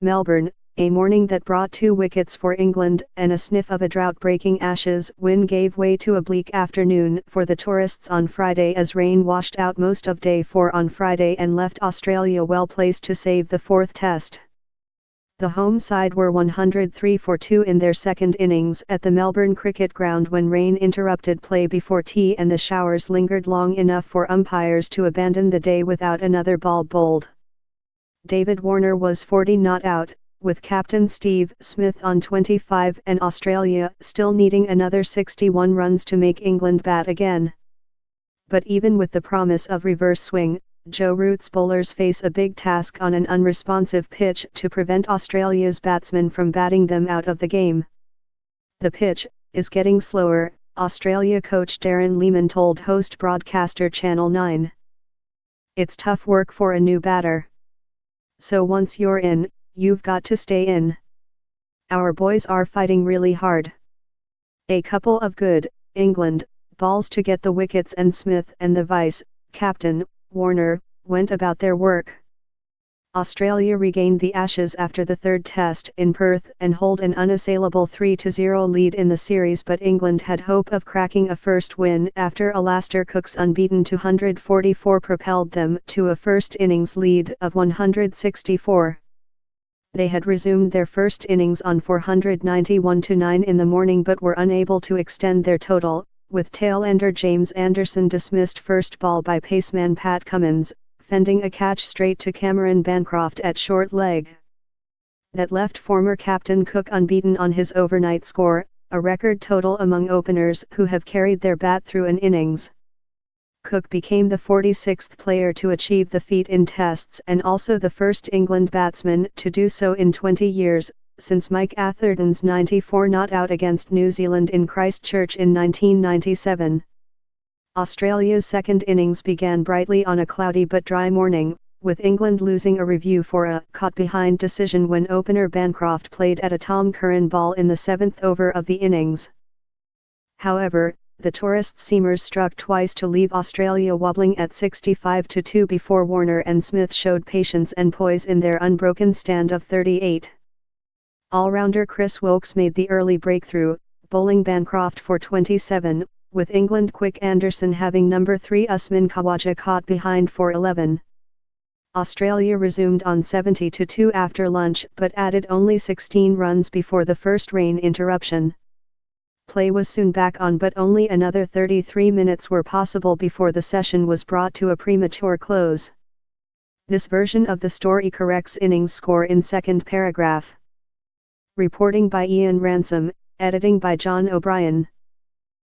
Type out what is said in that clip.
Melbourne, a morning that brought 2 wickets for England and a sniff of a drought-breaking Ashes win gave way to a bleak afternoon for the tourists on Friday as rain washed out most of day 4 on Friday and left Australia well placed to save the 4th Test. The home side were 103 for 2 in their second innings at the Melbourne Cricket Ground when rain interrupted play before tea and the showers lingered long enough for umpires to abandon the day without another ball bowled. David Warner was 40 not out, with captain Steve Smith on 25 and Australia still needing another 61 runs to make England bat again. But even with the promise of reverse swing, Joe Root's bowlers face a big task on an unresponsive pitch to prevent Australia's batsmen from batting them out of the game. "The pitch is getting slower," Australia coach Darren Lehmann told host broadcaster Channel 9. "It's tough work for a new batter. So once you're in, you've got to stay in. Our boys are fighting really hard." A couple of good, England, balls to get the wickets and Smith and the vice-captain, Warner, went about their work. Australia regained the Ashes after the 3rd Test in Perth and hold an unassailable 3-0 lead in the series, but England had hope of cracking a first win after Alastair Cook's unbeaten 244 propelled them to a first innings lead of 164. They had resumed their first innings on 491-9 in the morning but were unable to extend their total, with tail-ender James Anderson dismissed first ball by paceman Pat Cummins, fending a catch straight to Cameron Bancroft at short leg. That left former captain Cook unbeaten on his overnight score, a record total among openers who have carried their bat through an innings. Cook became the 46th player to achieve the feat in Tests and also the first England batsman to do so in 20 years, since Mike Atherton's 94 not out against New Zealand in Christchurch in 1997. Australia's second innings began brightly on a cloudy but dry morning, with England losing a review for a caught-behind decision when opener Bancroft played at a Tom Curran ball in the 7th over of the innings. However, the tourist seamers struck twice to leave Australia wobbling at 65-2 before Warner and Smith showed patience and poise in their unbroken stand of 38. All-rounder Chris Woakes made the early breakthrough, bowling Bancroft for 27, with England quick Anderson having number 3 Usman Khawaja caught behind for 11. Australia resumed on 70-2 after lunch but added only 16 runs before the first rain interruption. Play was soon back on but only another 33 minutes were possible before the session was brought to a premature close. This version of the story corrects innings score in second paragraph. Reporting by Ian Ransom, editing by John O'Brien.